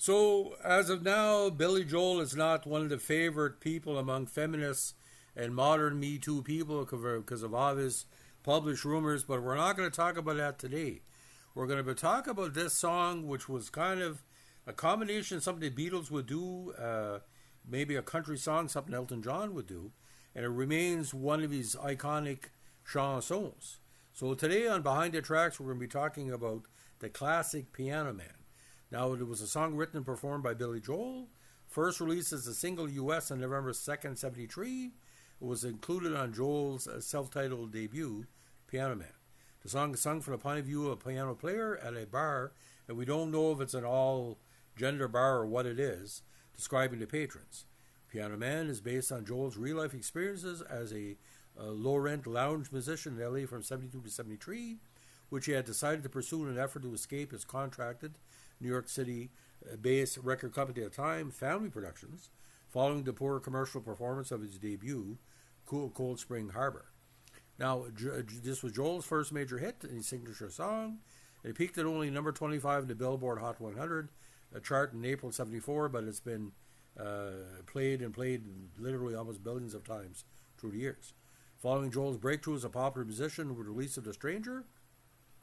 So, as of now, Billy Joel is not one of the favorite people among feminists and modern Me Too people because of all his published rumors, but we're not going to talk about that today. We're going to talk about this song, which was kind of a combination of something the Beatles would do, maybe a country song, something Elton John would do, and it remains one of his iconic chansons. So today on Behind the Tracks, we're going to be talking about the classic Piano Man. Now, it was a song written and performed by Billy Joel, first released as a single US on November 2nd, 1973. It was included on Joel's self-titled debut, Piano Man. The song is sung from the point of view of a piano player at a bar, and we don't know if it's an all-gender bar or what it is, describing the patrons. Piano Man is based on Joel's real-life experiences as a low-rent lounge musician in LA from 72 to 73, which he had decided to pursue in an effort to escape his contracted New York City-based record company at the time, Family Productions, following the poor commercial performance of his debut, Cold Spring Harbor. Now, this was Joel's first major hit and his signature song. It peaked at only number 25 in the Billboard Hot 100, a chart in April 74, but it's been played literally almost billions of times through the years. Following Joel's breakthrough as a popular musician with the release of The Stranger,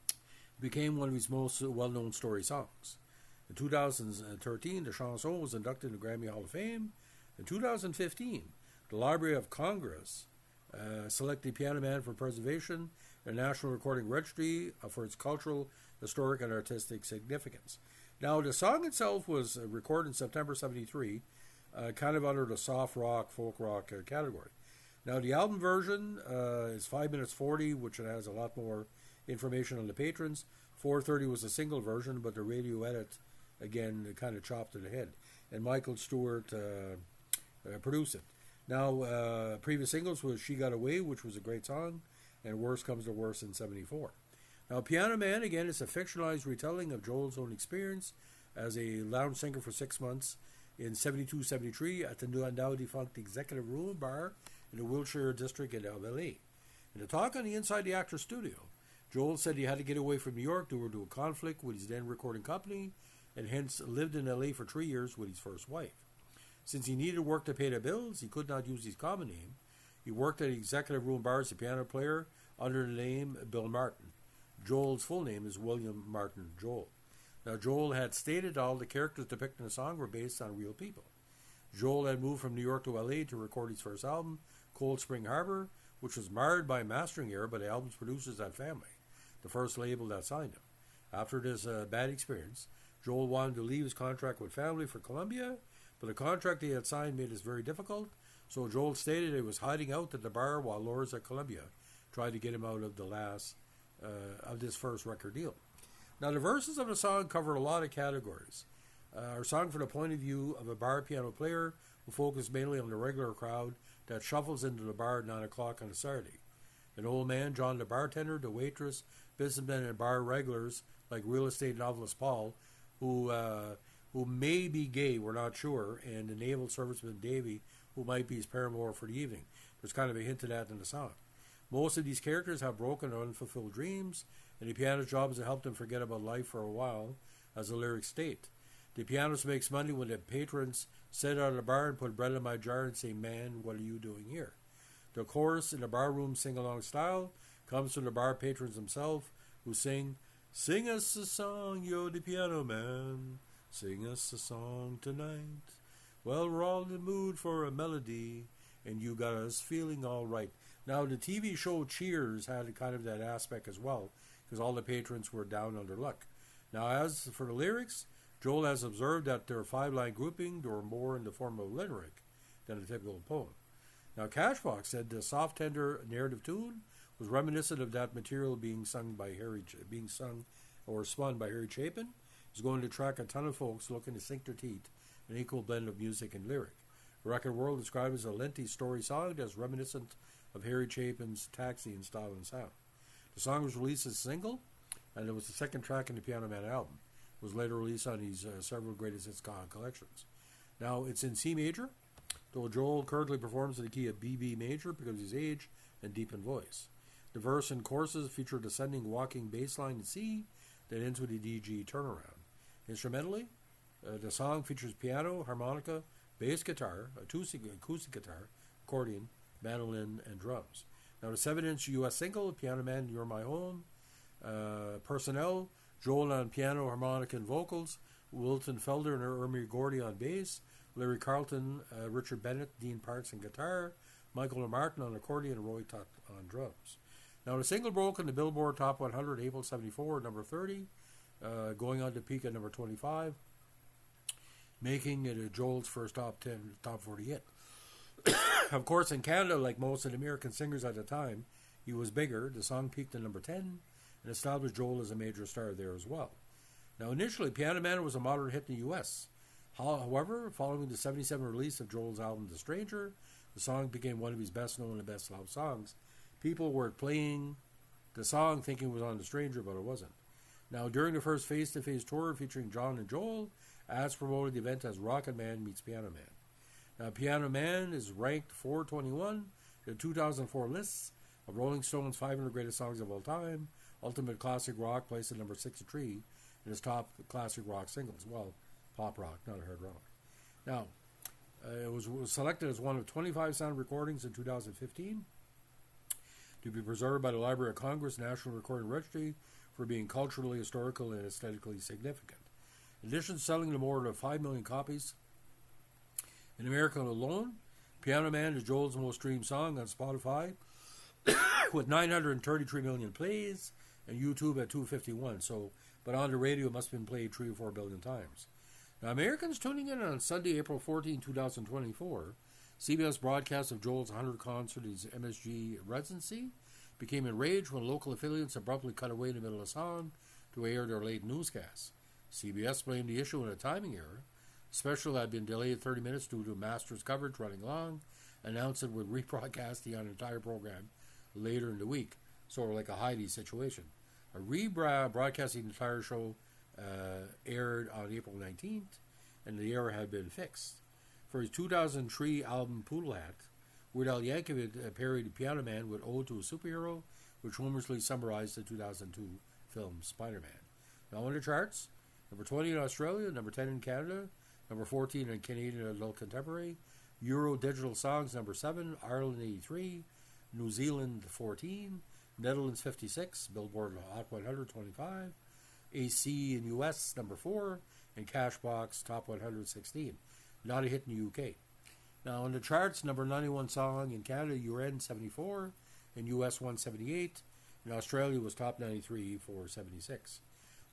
it became one of his most well-known story songs. In 2013, the chanson was inducted into the Grammy Hall of Fame. In 2015, the Library of Congress selected Piano Man for preservation in the National Recording Registry for its cultural, historic, and artistic significance. Now, the song itself was recorded in September 73, kind of under the soft rock, folk rock category. Now, the album version is 5 minutes 40, which it has a lot more information on the patrons. 4:30 was a single version, but the radio edit, again, kind of chopped it ahead. And Michael Stewart produced it. Now, previous singles was She Got Away, which was a great song, and Worst Comes to Worst in 74. Now, Piano Man, again, is a fictionalized retelling of Joel's own experience as a lounge singer for 6 months in 72-73 at the now defunct Executive Room Bar in the Wilshire district in LA. In a talk on the Inside the Actor studio, Joel said he had to get away from New York due to a conflict with his then recording company, and hence lived in LA for 3 years with his first wife. Since he needed work to pay the bills, he could not use his common name. He worked at the Executive Room Bar as a piano player under the name Bill Martin. Joel's full name is William Martin Joel. Now, Joel had stated all the characters depicted in the song were based on real people. Joel had moved from New York to LA to record his first album, Cold Spring Harbor, which was marred by a mastering error by the album's producers at Family, the first label that signed him. After this bad experience, Joel wanted to leave his contract with Family for Columbia, but the contract he had signed made this very difficult, so Joel stated he was hiding out at the bar while lawyers at Columbia tried to get him out of this first record deal. Now, the verses of the song cover a lot of categories. Our song from the point of view of a bar piano player who focused mainly on the regular crowd that shuffles into the bar at 9 o'clock on a Saturday. An old man, John the bartender, the waitress, businessmen, and bar regulars like real estate novelist Paul, who may be gay, we're not sure, and the naval serviceman Davy, who might be his paramour for the evening. There's kind of a hint of that in the song. Most of these characters have broken or unfulfilled dreams, and the piano's job is to help them forget about life for a while, as the lyrics state. The pianist makes money when the patrons sit out of the bar and put bread in my jar and say, "Man, what are you doing here?" The chorus in the barroom sing-along style comes from the bar patrons themselves, who sing, "Sing us a song, you're the piano man. Sing us a song tonight. Well, we're all in the mood for a melody, and you got us feeling all right." Now, the TV show Cheers had kind of that aspect as well, because all the patrons were down on their luck. Now, as for the lyrics, Joel has observed that their 5-line grouping were more in the form of lyric than a typical poem. Now, Cashbox said the soft, tender narrative tune was reminiscent of that material being spun by Harry Chapin. Is going to attract a ton of folks looking to sink their teeth in an equal blend of music and lyric. The record world described it as a lengthy story song that's reminiscent of Harry Chapin's Taxi in style and sound. The song was released as a single, and it was the second track in the Piano Man album. It was later released on his several greatest hits collections. Now, it's in C major, though Joel currently performs in the key of B major because of his age and deepened voice. The verse and choruses feature a descending walking bass line in C that ends with a DG turnaround. Instrumentally, The song features piano, harmonica, bass guitar, acoustic guitar, accordion, mandolin, and drums. Now, the 7-inch U.S. single, Piano Man, You're My Home. Personnel, Joel on piano, harmonica, and vocals. Wilton Felder and Ermi Gordy on bass. Larry Carlton, Richard Bennett, Dean Parks on guitar. Michael Martin on accordion, and Roy Tuck on drums. Now, the single broke in the Billboard Top 100 April 74, number 30, going on to peak at number 25, making it Joel's first top 40 hit. Of course, in Canada, like most of the American singers at the time, he was bigger. The song peaked at number 10 and established Joel as a major star there as well. Now, initially, Piano Man was a moderate hit in the U.S. However, following the 1977 release of Joel's album The Stranger, the song became one of his best-known and best-loved songs. People were playing the song thinking it was on The Stranger, but it wasn't. Now, during the first face-to-face tour featuring John and Joel, Ads promoted the event as Rockin' Man meets Piano Man. Now, Piano Man is ranked 421 in the 2004 lists of Rolling Stone's 500 greatest songs of all time. Ultimate Classic Rock placed at number 63 in his top classic rock singles. Well, pop rock, not hard rock. Now, it was selected as one of 25 sound recordings in 2015 to be preserved by the Library of Congress National Recording Registry for being culturally, historical, and aesthetically significant. In addition to selling to more than 5 million copies in America alone, Piano Man is Joel's most streamed song on Spotify with 933 million plays and YouTube at 251. But on the radio it must have been played 3 or 4 billion times. Now, Americans tuning in on Sunday, April 14, 2024, CBS broadcast of Joel's 100th concert at his MSG residency became enraged when local affiliates abruptly cut away in the middle of the song to air their late newscasts. CBS blamed the issue in a timing error. The special had been delayed 30 minutes due to Masters coverage running long, announced it would rebroadcast the entire program later in the week, sort of like a Heidi situation. A rebroadcasting the entire show aired on April 19th, and the error had been fixed. For his 2003 album Poodle Hat, Weird Al Yankovic parodied Piano Man with Ode to a Superhero, which humorously summarized the 2002 film Spider-Man. Now on the charts, number 20 in Australia, number 10 in Canada, number 14 in Canadian Adult Contemporary, Euro Digital Songs number 7, Ireland 83, New Zealand 14, Netherlands 56, Billboard Hot 100 25, AC in US number 4, and Cashbox Top 116. Not a hit in the UK. Now on the charts, number 91 song in Canada, UN 74, in US 178, in Australia was top 93 for 76.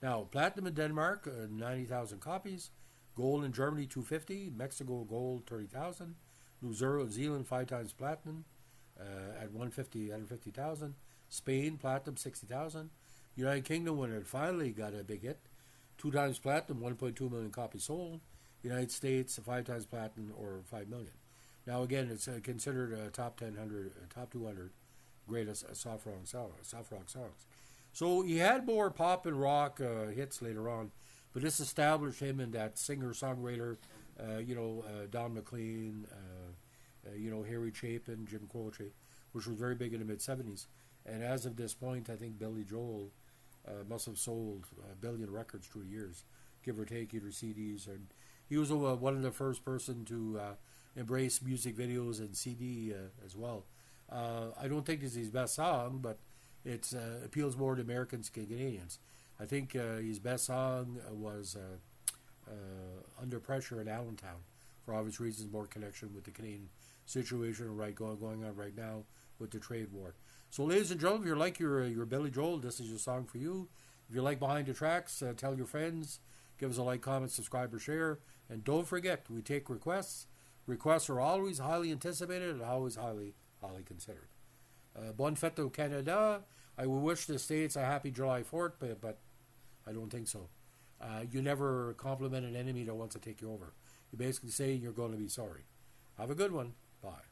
Now, platinum in Denmark, 90,000 copies. Gold in Germany, 250. Mexico, gold, 30,000. New Zealand, 5 times platinum at 150,000. Spain, platinum, 60,000. United Kingdom, when it finally got a big hit, 2 times platinum, 1.2 million copies sold. United States, 5 times platinum, or 5 million. Now, again, it's considered a top 200 greatest soft rock songs. So he had more pop and rock hits later on, but this established him in that singer-songwriter, Don McLean, Harry Chapin, Jim Croce, which was very big in the mid-'70s. And as of this point, I think Billy Joel must have sold 1 billion records through the years, give or take, either CDs. And he was one of the first person to embrace music videos and CD as well. I don't think this is his best song, but it appeals more to Americans than Canadians. I think his best song was Under Pressure in Allentown, for obvious reasons, more connection with the Canadian situation going on right now with the trade war. So, ladies and gentlemen, if you like your Billy Joel, this is your song for you. If you like Behind the Tracks, tell your friends, give us a like, comment, subscribe, or share. And don't forget, we take requests. Requests are always highly anticipated and always highly considered. Bonne fête au Canada. I will wish the States a happy July 4th, but I don't think so. You never compliment an enemy that wants to take you over. You basically say you're going to be sorry. Have a good one. Bye.